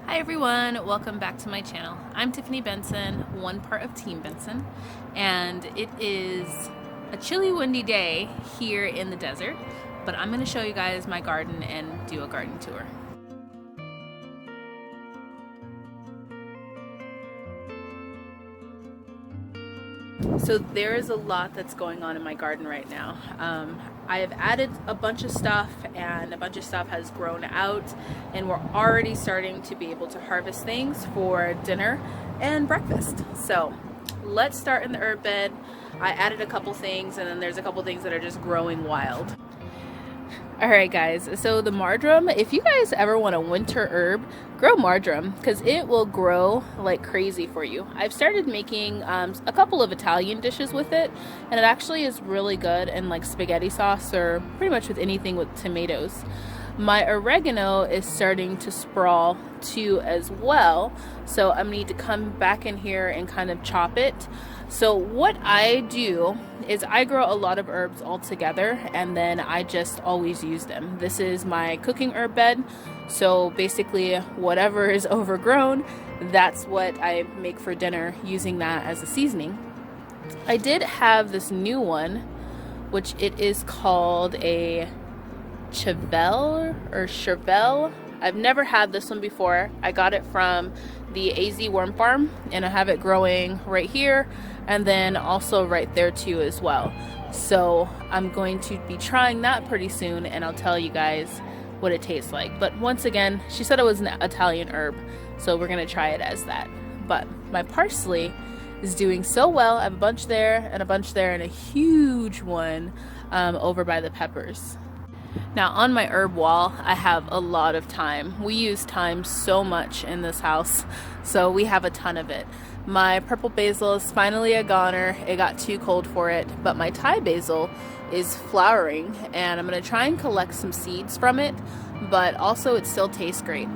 Hi everyone, welcome back to my channel. I'm Tiffany Benson, one part of Team Benson, and it is a chilly, windy day here in the desert, but I'm going to show you guys my garden and do a garden tour. So there is a lot that's going on in my garden right now. I have added a bunch of stuff, and a bunch of stuff has grown out, and we're already starting to be able to harvest things for dinner and breakfast. So let's start in the herb bed. I added a couple things, and then there's a couple things that are just growing wild. Alright guys, so the marjoram, if you guys ever want a winter herb, grow marjoram because it will grow like crazy for you. I've started making a couple of Italian dishes with it, and it actually is really good in like spaghetti sauce or pretty much with anything with tomatoes. My oregano is starting to sprawl too as well, so I need to come back in here and kind of chop it. So what I do is I grow a lot of herbs all together, and then I just always use them. This is my cooking herb bed, so basically whatever is overgrown, that's what I make for dinner using that as a seasoning. I did have this new one, which it is called a Chevelle or Chevelle. I've never had this one before. I got it from the AZ Worm Farm, and I have it growing right here and then also right there too as well. So I'm going to be trying that pretty soon, and I'll tell you guys what it tastes like. But once again, she said it was an Italian herb, so we're gonna try it as that. But my parsley is doing so well. I have a bunch there and a bunch there and a huge one over by the peppers. Now on my herb wall, I have a lot of thyme. We use thyme so much in this house, so we have a ton of it. My purple basil is finally a goner. It got too cold for it, but my Thai basil is flowering, and I'm going to try and collect some seeds from it, but also it still tastes great.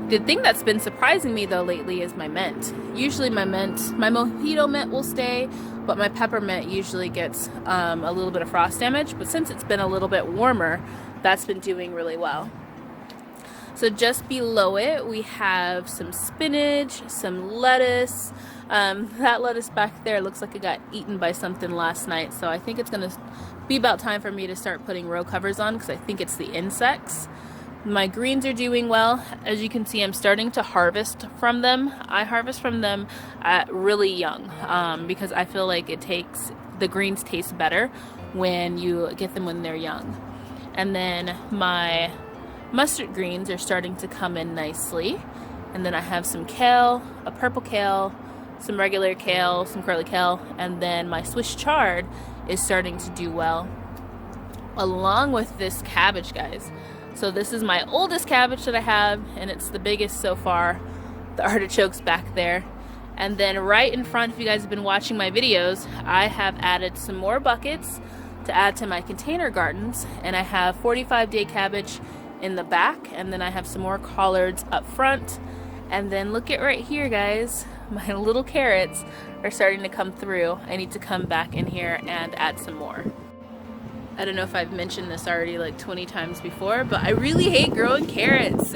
The thing that's been surprising me though lately is my mint. Usually my mojito mint will stay, but my peppermint usually gets a little bit of frost damage, but since it's been a little bit warmer, that's been doing really well. So just below it, we have some spinach, some lettuce. That lettuce back there looks like it got eaten by something last night, so I think it's gonna be about time for me to start putting row covers on because I think it's the insects. My greens are doing well. As you can see, I'm starting to harvest from them. I harvest from them really young because I feel like the greens taste better when you get them when they're young. And then my mustard greens are starting to come in nicely. And then I have some kale, a purple kale, some regular kale, some curly kale, and then my Swiss chard is starting to do well, along with this cabbage, guys. So this is my oldest cabbage that I have, and it's the biggest so far. The artichoke's back there. And then right in front, if you guys have been watching my videos, I have added some more buckets to add to my container gardens, and I have 45-day cabbage in the back, and then I have some more collards up front. And then look at right here, guys, my little carrots are starting to come through. I need to come back in here and add some more. I don't know if I've mentioned this already like 20 times before, but I really hate growing carrots.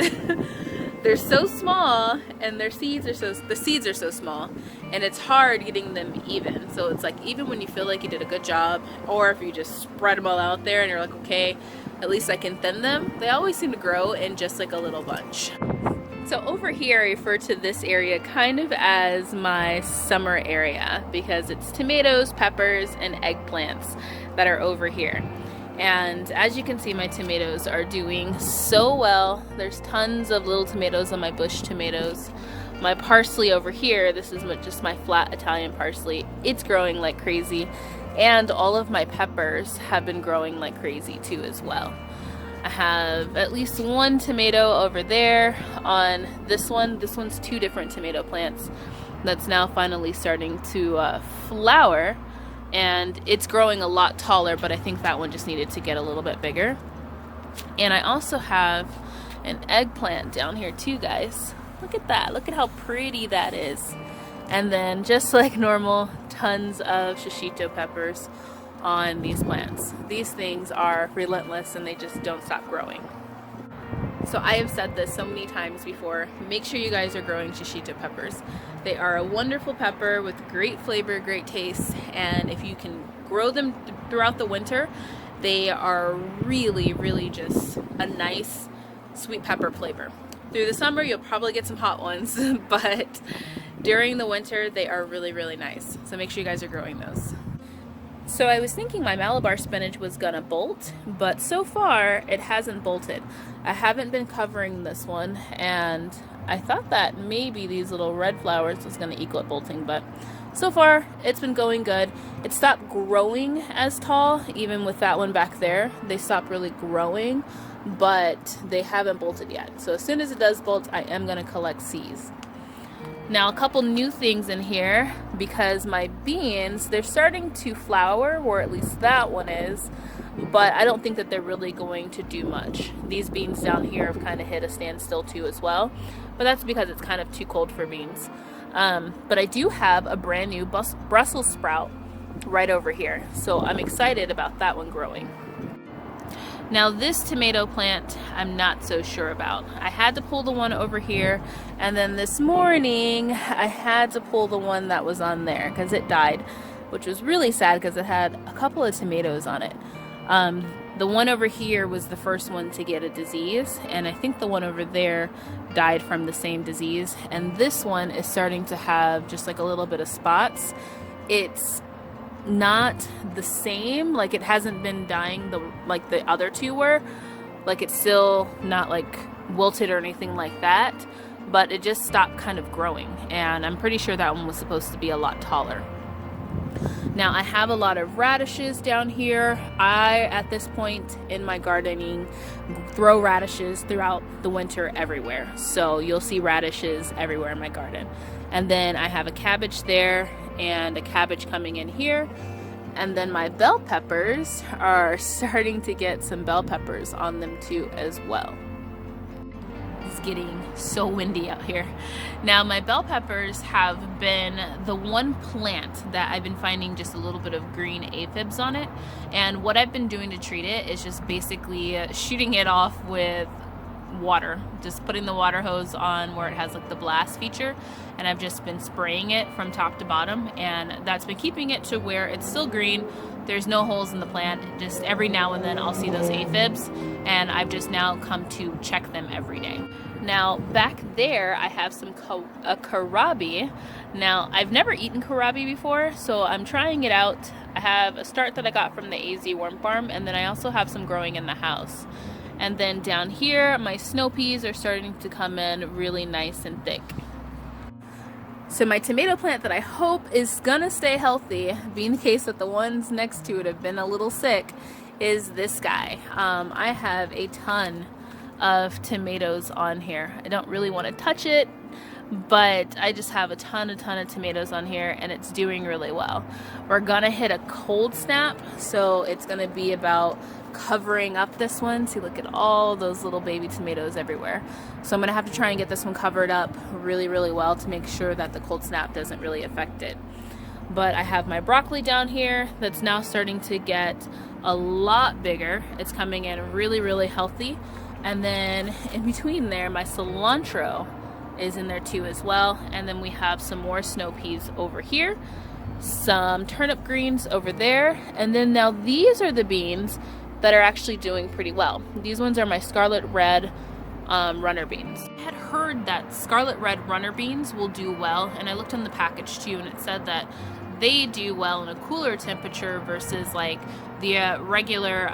They're so small, and the seeds are so small, and it's hard getting them even. So it's like, even when you feel like you did a good job, or if you just spread them all out there and you're like, okay, at least I can thin them, they always seem to grow in just like a little bunch. So over here, I refer to this area kind of as my summer area because it's tomatoes, peppers, and eggplants that are over here. And as you can see, my tomatoes are doing so well. There's tons of little tomatoes on my bush tomatoes. My parsley over here, this is just my flat Italian parsley. It's growing like crazy. And all of my peppers have been growing like crazy too as well. I have at least one tomato over there on this one. This one's two different tomato plants that's now finally starting to flower. And it's growing a lot taller, but I think that one just needed to get a little bit bigger. And I also have an eggplant down here too, guys. Look at that. Look at how pretty that is. And then just like normal, tons of shishito peppers on these plants. These things are relentless, and they just don't stop growing. So I have said this so many times before, make sure you guys are growing shishito peppers. They are a wonderful pepper with great flavor, great taste, and if you can grow them throughout the winter, they are really, really just a nice sweet pepper flavor. Through the summer, you'll probably get some hot ones, but during the winter, they are really, really nice. So make sure you guys are growing those. So I was thinking my Malabar spinach was gonna bolt, but so far it hasn't bolted. I haven't been covering this one, and I thought that maybe these little red flowers was gonna equal it bolting, but so far it's been going good. It stopped growing as tall, even with that one back there. They stopped really growing, but they haven't bolted yet. So as soon as it does bolt, I am gonna collect seeds. Now a couple new things in here, because my beans, they're starting to flower, or at least that one is, but I don't think that they're really going to do much. These beans down here have kind of hit a standstill too as well, but that's because it's kind of too cold for beans. But I do have a brand new Brussels sprout right over here, so I'm excited about that one growing. Now this tomato plant, I'm not so sure about. I had to pull the one over here, and then this morning I had to pull the one that was on there because it died, which was really sad because it had a couple of tomatoes on it. The one over here was the first one to get a disease, and I think the one over there died from the same disease, and this one is starting to have just like a little bit of spots. It's not the same, like it hasn't been dying like the other two were, like it's still not like wilted or anything like that, but it just stopped kind of growing, and I'm pretty sure that one was supposed to be a lot taller. Now I have a lot of radishes down here. I, at this point in my gardening, throw radishes throughout the winter everywhere, so you'll see radishes everywhere in my garden. And then I have a cabbage there and a cabbage coming in here, and then my bell peppers are starting to get some bell peppers on them too as well. It's getting so windy out here. Now my bell peppers have been the one plant that I've been finding just a little bit of green aphids on it, and what I've been doing to treat it is just basically shooting it off with water, just putting the water hose on where it has like the blast feature, and I've just been spraying it from top to bottom, and that's been keeping it to where it's still green. There's no holes in the plant. Just every now and then I'll see those aphids, and I've just now come to check them every day. Now back there I have some kohlrabi. Now I've never eaten kohlrabi before, so I'm trying it out. I have a start that I got from the AZ Worm Farm, and then I also have some growing in the house. And then down here, my snow peas are starting to come in really nice and thick. So my tomato plant that I hope is gonna stay healthy, being the case that the ones next to it have been a little sick, is this guy. I have a ton of tomatoes on here. I don't really want to touch it, but I just have a ton of tomatoes on here, and it's doing really well. We're gonna hit a cold snap, so it's gonna be about covering up this one. See, look at all those little baby tomatoes everywhere. So I'm gonna have to try and get this one covered up really, really well to make sure that the cold snap doesn't really affect it. But I have my broccoli down here that's now starting to get a lot bigger. It's coming in really, really healthy. And then in between there, my cilantro is in there too as well. And then we have some more snow peas over here, some turnip greens over there, and then now these are the beans that are actually doing pretty well. These ones are my scarlet red runner beans. I had heard that scarlet red runner beans will do well, and I looked on the package too, and it said that they do well in a cooler temperature versus like the regular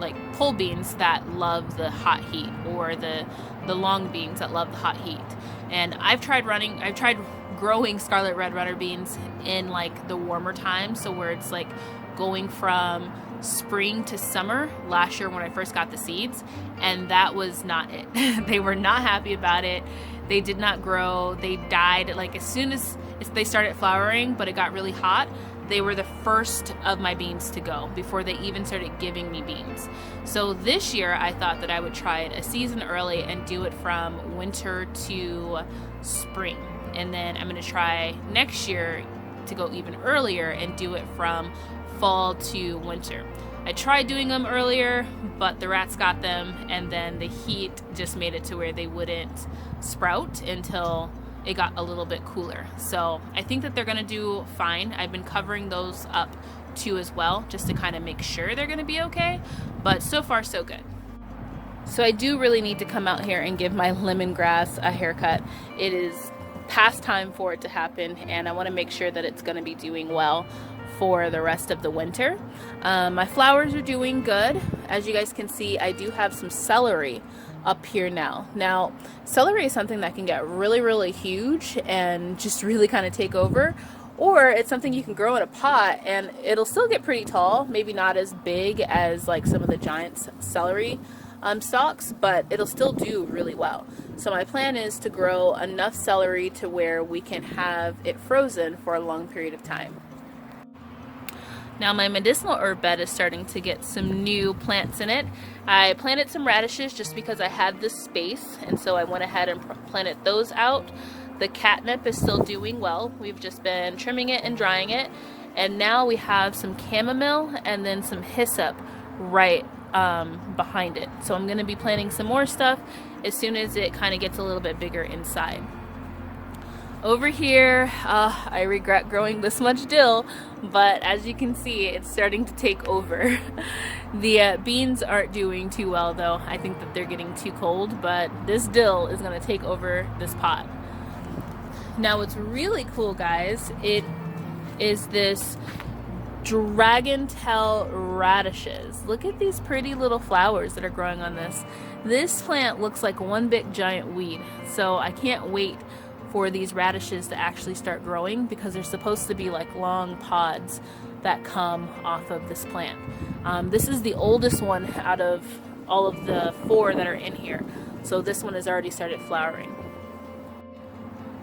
like pole beans that love the hot heat, or the long beans that love the hot heat. And I've tried growing scarlet red runner beans in like the warmer times, so where it's like going from spring to summer last year when I first got the seeds, and that was not it. They were not happy about it. They did not grow. They died like as soon as they started flowering, but it got really hot. They were the first of my beans to go before they even started giving me beans. So this year I thought that I would try it a season early and do it from winter to spring. And then I'm going to try next year to go even earlier and do it from fall to winter. I tried doing them earlier, but the rats got them, and then the heat just made it to where they wouldn't sprout until it got a little bit cooler. So I think that they're gonna do fine. I've been covering those up too as well, just to kind of make sure they're gonna be okay, but so far so good. So I do really need to come out here and give my lemongrass a haircut. It is past time for it to happen, and I want to make sure that it's going to be doing well for the rest of the winter. My flowers are doing good. As you guys can see, I do have some celery up here now. Now, celery is something that can get really huge and just really kind of take over, or it's something you can grow in a pot and it'll still get pretty tall, maybe not as big as like some of the giant celery stalks, but it'll still do really well. So my plan is to grow enough celery to where we can have it frozen for a long period of time. Now my medicinal herb bed is starting to get some new plants in it. I planted some radishes just because I had the space, and so I went ahead and planted those out. The catnip is still doing well. We've just been trimming it and drying it, and now we have some chamomile and then some hyssop right behind it. So I'm going to be planting some more stuff as soon as it kind of gets a little bit bigger inside. Over here, I regret growing this much dill, but as you can see, it's starting to take over. The beans aren't doing too well though. I think that they're getting too cold, but this dill is going to take over this pot. Now what's really cool, guys, it is this dragon tail radishes. Look at these pretty little flowers that are growing on this. This plant looks like one big giant weed, so I can't wait for these radishes to actually start growing, because they're supposed to be like long pods that come off of this plant. This is the oldest one out of all of the 4 that are in here, so this one has already started flowering.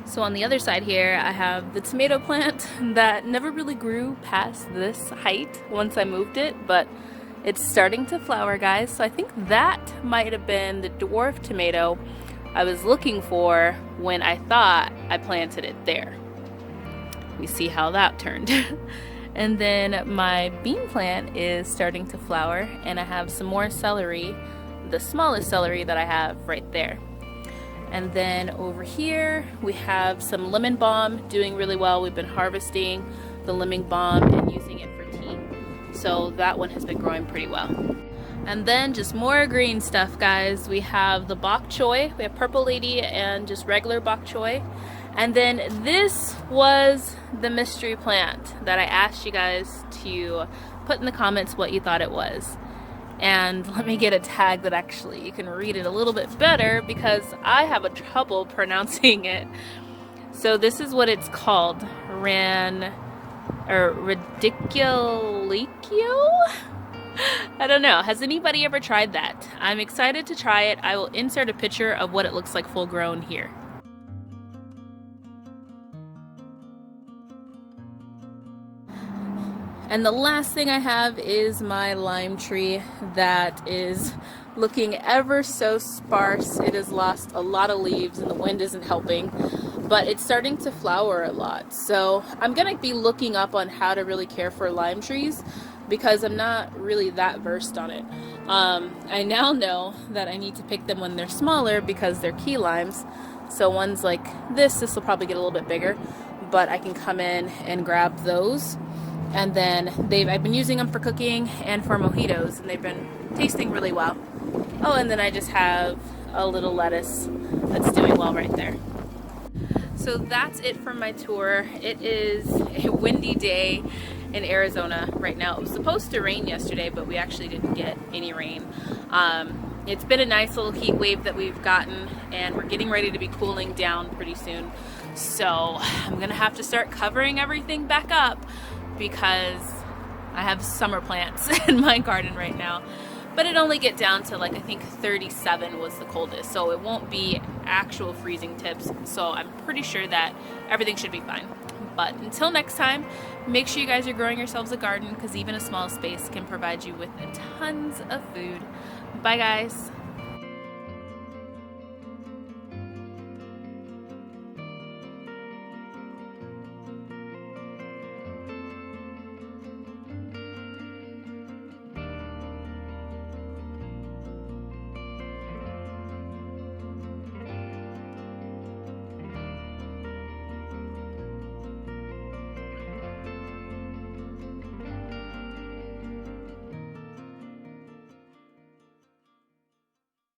So on the other side here, I have the tomato plant that never really grew past this height once I moved it, but it's starting to flower, guys. So I think that might have been the dwarf tomato I was looking for when I thought I planted it there. We see how that turned. And then my bean plant is starting to flower, and I have some more celery, the smallest celery that I have right there. And then over here we have some lemon balm doing really well. We've been harvesting the lemon balm and using it for tea, so that one has been growing pretty well. And then just more green stuff, guys. We have the bok choy, we have purple lady and just regular bok choy. And then this was the mystery plant that I asked you guys to put in the comments what you thought it was. And let me get a tag that actually you can read it a little bit better, because I have a trouble pronouncing it. So this is what it's called. Radiculicchio? I don't know. Has anybody ever tried that? I'm excited to try it. I will insert a picture of what it looks like full grown here. And the last thing I have is my lime tree that is looking ever so sparse. It has lost a lot of leaves and the wind isn't helping, but it's starting to flower a lot. So I'm gonna be looking up on how to really care for lime trees, because I'm not really that versed on it. I now know that I need to pick them when they're smaller because they're key limes. So ones like this will probably get a little bit bigger, but I can come in and grab those. And then I've been using them for cooking and for mojitos, and they've been tasting really well. Oh, and then I just have a little lettuce that's doing well right there. So that's it for my tour. It is a windy day in Arizona right now. It was supposed to rain yesterday, but we actually didn't get any rain. It's been a nice little heat wave that we've gotten, and we're getting ready to be cooling down pretty soon. So I'm gonna have to start covering everything back up, because I have summer plants in my garden right now. But it only get down to like, I think 37 was the coldest, so it won't be actual freezing temps. So I'm pretty sure that everything should be fine. But until next time, make sure you guys are growing yourselves a garden, because even a small space can provide you with tons of food. Bye guys.